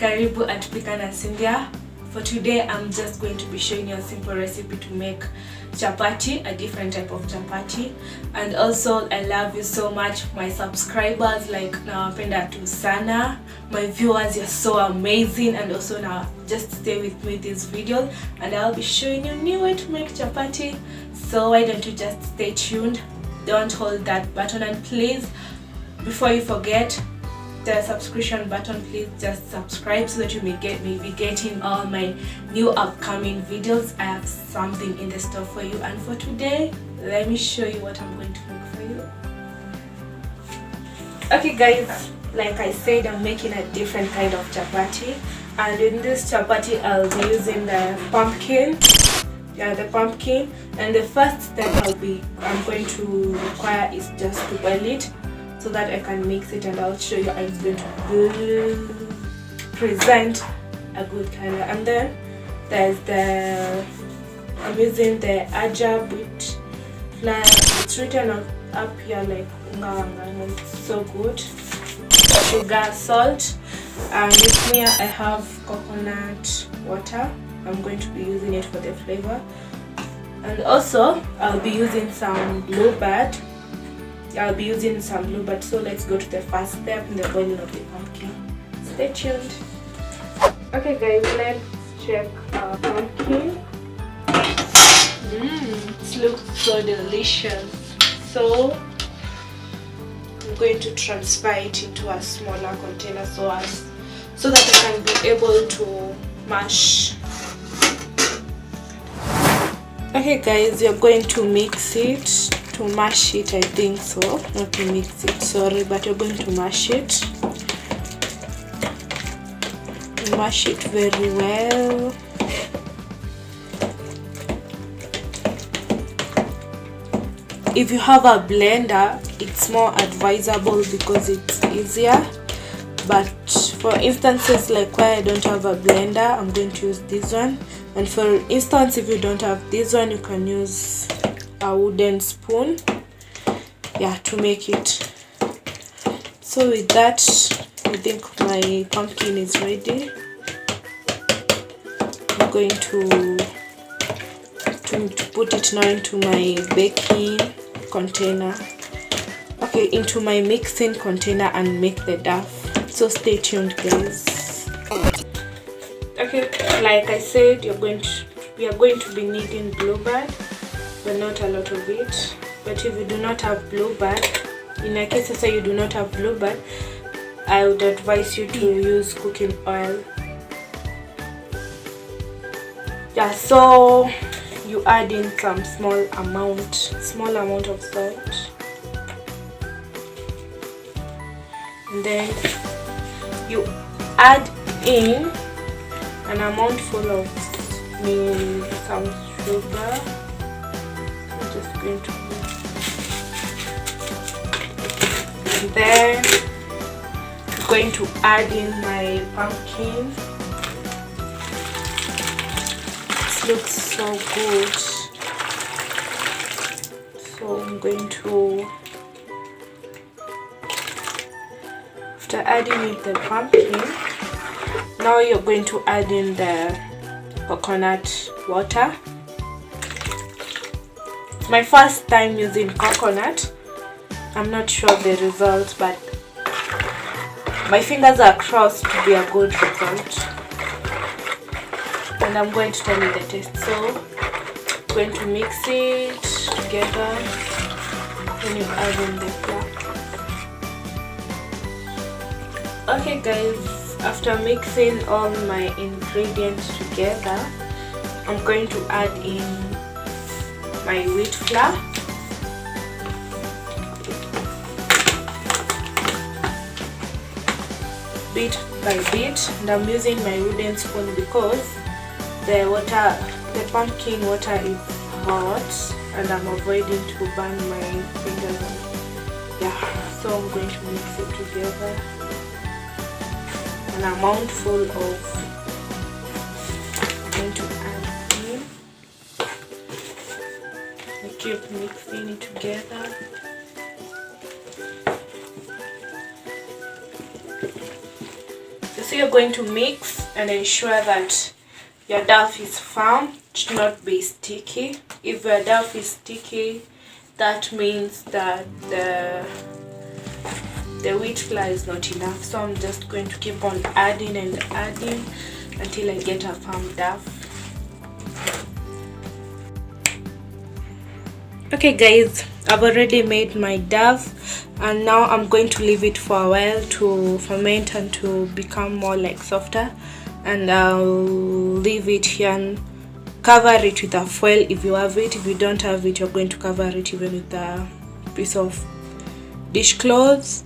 Karibu at Pika na Cynthia. For today, I'm just going to be showing you a simple recipe to make chapati, a different type of chapati. And also, I love you so much, my subscribers, like nawapenda tu sana. My viewers, you're so amazing. And also now, just stay with me this video and I'll be showing you a new way to make chapati. So why don't you just stay tuned? Don't hold that button, and please, before you forget, the subscription button, please just subscribe so that you may be getting all my new upcoming videos. I have something in the store for you, and for today let me show you what I'm going to make for you. Okay guys, like I said, I'm making a different kind of chapati, and in this chapati I'll be using the pumpkin. The pumpkin, and the first step I'm going to require is just to boil it so that I can mix it, and I'll show you how it's going to present a good color. And then there's I'm using the aja wheat flour. It's written up here like unga, and it's so good. Sugar, salt, and with me I have coconut water. I'm going to be using it for the flavor, and also I'll be using some bluebird. So let's go to the first step in the boiling of the pumpkin. Stay tuned. Okay guys, let's check our pumpkin. It looks so delicious. So I'm going to transfer it into a smaller container so that I can be able to mash. Okay guys, you're going to mix it, to mash it, I think so, not to mix it, sorry, but you're going to mash it. Mash it very well. If you have a blender, it's more advisable because it's easier, but for instances like where I don't have a blender, I'm going to use this one. And for instance, if you don't have this one, you can use a wooden spoon, to make it. So with that, I think my pumpkin is ready. I'm going to put it now into my baking container, into my mixing container, and make the dough. So stay tuned guys. Okay, like I said, we are going to be needing bluebird, but not a lot of it. But if you do not have bluebird, in a case say you do not have bluebird, I would advise you to use cooking oil. So you add in some small amount of salt, and then you add in an amount full of some sugar. I'm just going to, and then I'm going to add in my pumpkin. It looks so good. So I'm going to, after adding in the pumpkin, now you're going to add in the coconut water. My first time using coconut. I'm not sure of the result, but my fingers are crossed to be a good result. And I'm going to tell you the taste. So I'm going to mix it together. Then you add in the flour. Okay guys, after mixing all my ingredients together, I'm going to add in my wheat flour. Bit by bit, and I'm using my wooden spoon because the pumpkin water is hot and I'm avoiding to burn my fingers. So I'm going to mix it together. An amount full of, I'm going to add in. I keep mixing it together. So you're going to mix and ensure that your dough is firm. It should not be sticky. If your dough is sticky, that means that the wheat flour is not enough. So I'm just going to keep on adding and adding until I get a firm dough. Okay guys, I've already made my dough, and now I'm going to leave it for a while to ferment and to become more like softer, and I'll leave it here and cover it with a foil if you have it. If you don't have it, you're going to cover it even with a piece of dishcloth,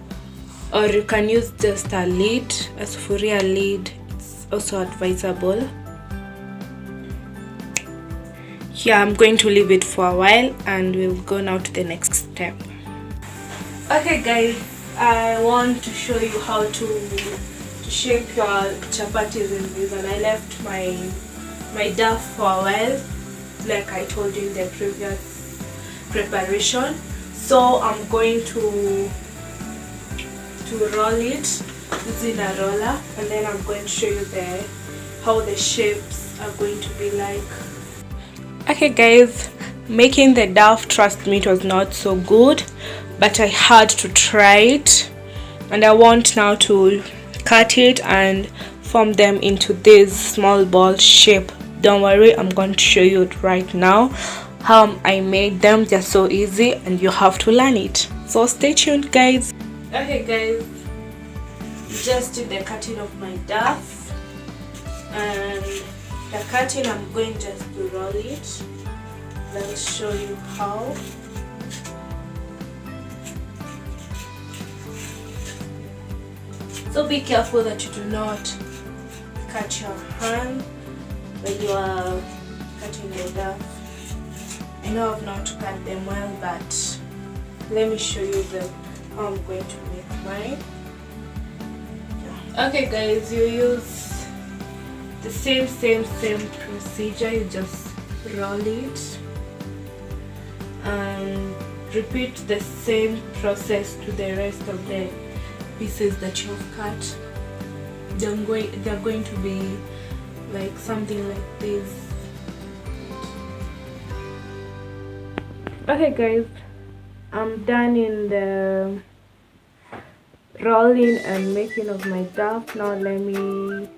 or you can use just a lid, a sufuria lid. It's also advisable. Here I'm going to leave it for a while and we'll go now to the next step. Okay guys, I want to show you how to shape your chapatis in this, and I left my dough for a while like I told you in the previous preparation. So I'm going to roll it using a roller, and then I'm going to show you how the shapes are going to be like. Okay guys, making the dough, trust me, it was not so good, but I had to try it, and I want now to cut it and form them into this small ball shape. Don't worry, I'm going to show you it right now how I made them. They're so easy and you have to learn it, so stay tuned guys. Okay guys, just did the cutting of my dough, and the cutting I'm going just to roll it. Let me show you how. So be careful that you do not cut your hand when you are cutting the dough. I know I've not cut them well, but let me show you how I'm going to make mine. Okay guys, you use the same procedure. You just roll it and repeat the same process to the rest of the pieces that you've cut. They're going to be like something like this. Okay guys, I'm done in the rolling and making of my dough. Now let me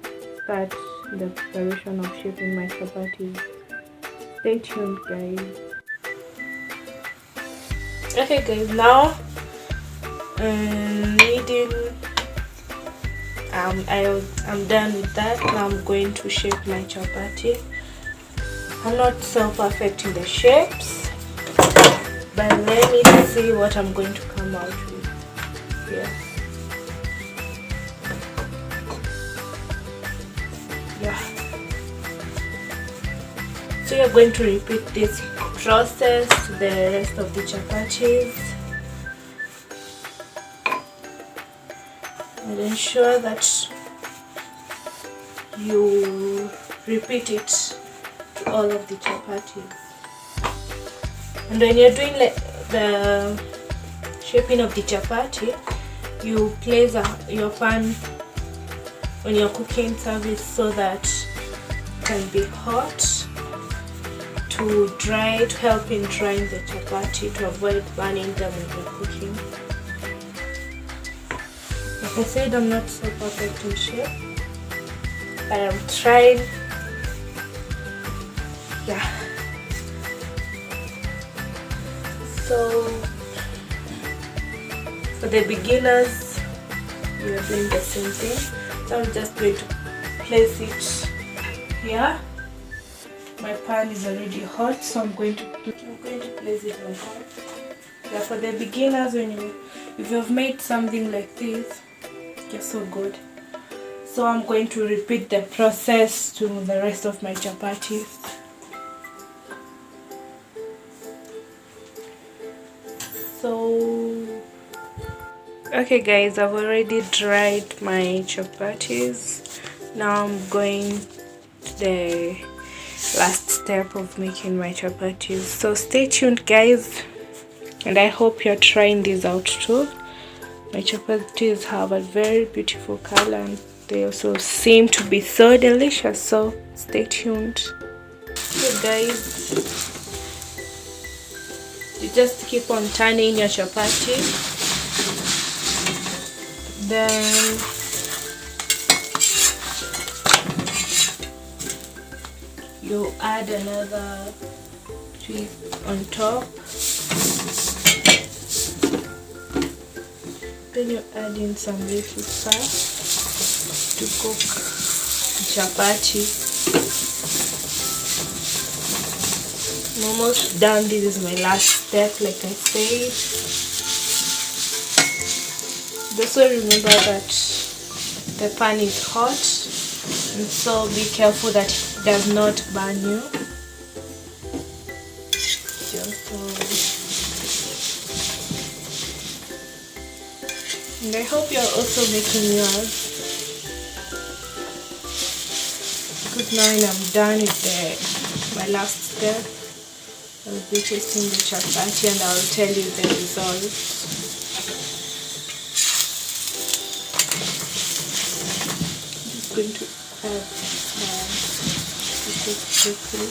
start the preparation of shaping my chapatis. Stay tuned guys. Okay guys, now I'm done with that. Now I'm going to shape my chapati. I'm not so perfect in the shapes, but let me see what I'm going to come out with here. So you're going to repeat this process to the rest of the chapatis, and ensure that you repeat it to all of the chapatis. And when you're doing the shaping of the chapati, you place your pan on your cooking surface so that it can be hot to help in drying the chapati, to avoid burning them when you're cooking. Like I said, I'm not so perfect in shape, but I'm trying. Yeah. So for the beginners, we are doing the same thing. So I'm just going to place it here. My pan is already hot, so I'm going to place it on top. Yeah, for the beginners, if you've made something like this, you're so good. So I'm going to repeat the process to the rest of my chapatis. So okay guys, I've already dried my chapatis. Now I'm going to the last step of making my chapatis. So stay tuned guys, and I hope you're trying this out too. My chapatis have a very beautiful color and They also seem to be so delicious, so stay tuned. So guys, you just keep on turning your chapati, then you add another twist on top, then you add in some little fat to cook chapati. I'm almost done. This is my last step, like I said. Also remember that the pan is hot, and so be careful that it does not burn you. And I hope you're also making yours, because now when I'm done with my last step, I'll be tasting the chapati and I'll tell you the results. I'm just going to add quickly.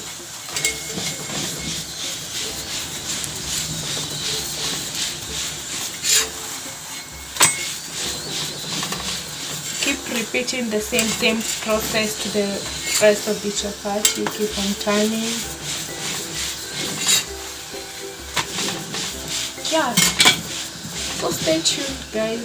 Keep repeating the same process to the rest of the chapati. Keep on turning. Yeah, so stay tuned, guys.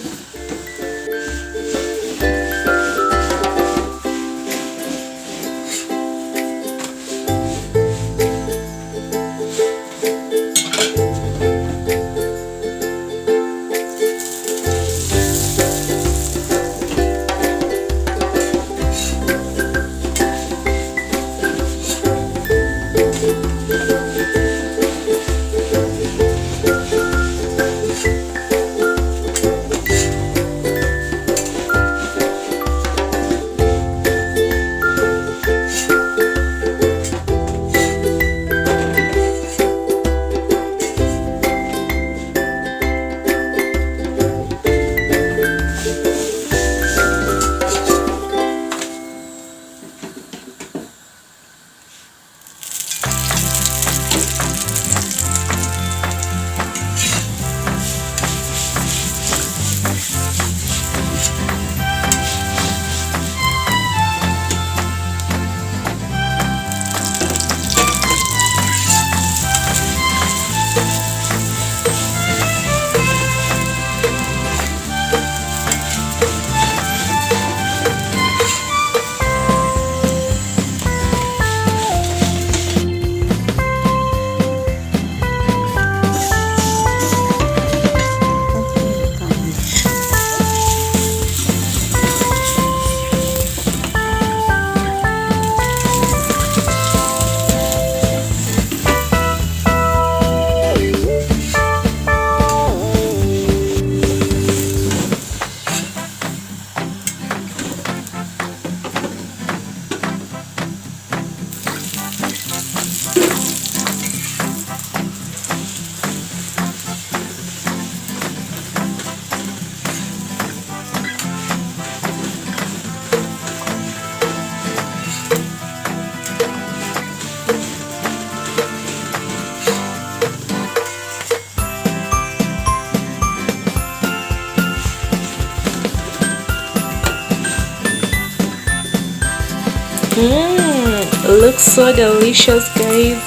Looks so delicious, guys.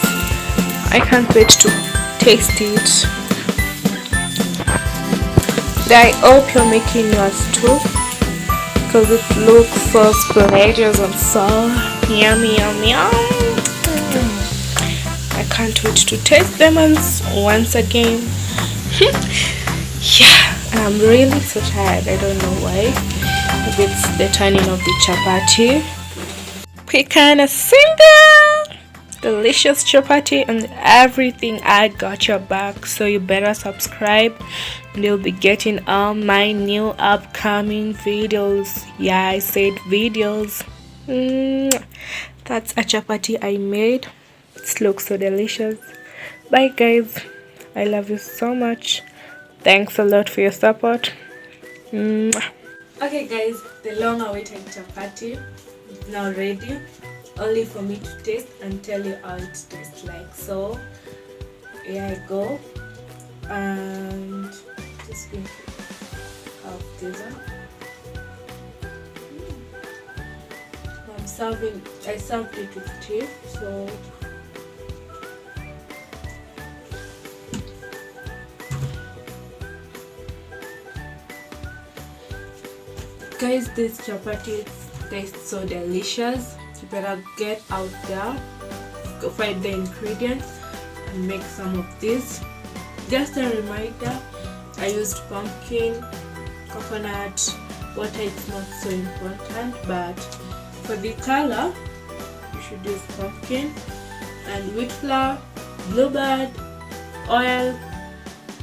I can't wait to taste it. I hope you're making yours too, because it looks so splendid and so yummy. I can't wait to taste them once again. Yeah, I'm really so tired. I don't know why. Maybe it's the turning of the chapati. Quick and simple, delicious chapati and everything. I got your back, so you better subscribe and you'll be getting all my new upcoming videos. Yeah, I said videos. That's a chapati I made. It looks so delicious. Bye guys, I love you so much. Thanks a lot for your support. Okay guys, the long awaited chapati is now ready, only for me to taste and tell you how it tastes like. So here I go, and just going to have this one. I served it with tea, so guys, this chapati tastes so delicious. You better get out there, go find the ingredients and make some of this. Just a reminder, I used pumpkin, coconut, water is not so important, but for the color you should use pumpkin, and wheat flour, bluebird, oil.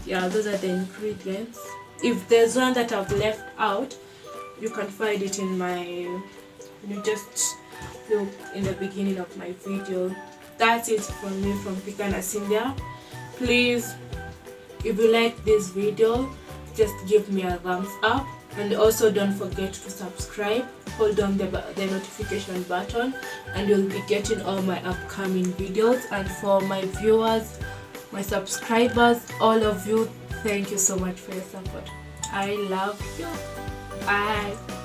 Yeah, those are the ingredients. If there's one that I've left out, you can find it in my, you just look in the beginning of my video. That's it from me from Pican India. Please, if you like this video, just give me a thumbs up, and also don't forget to subscribe. Hold on the notification button and you'll be getting all my upcoming videos. And for my viewers, my subscribers, all of you, thank you so much for your support. I love you. Bye.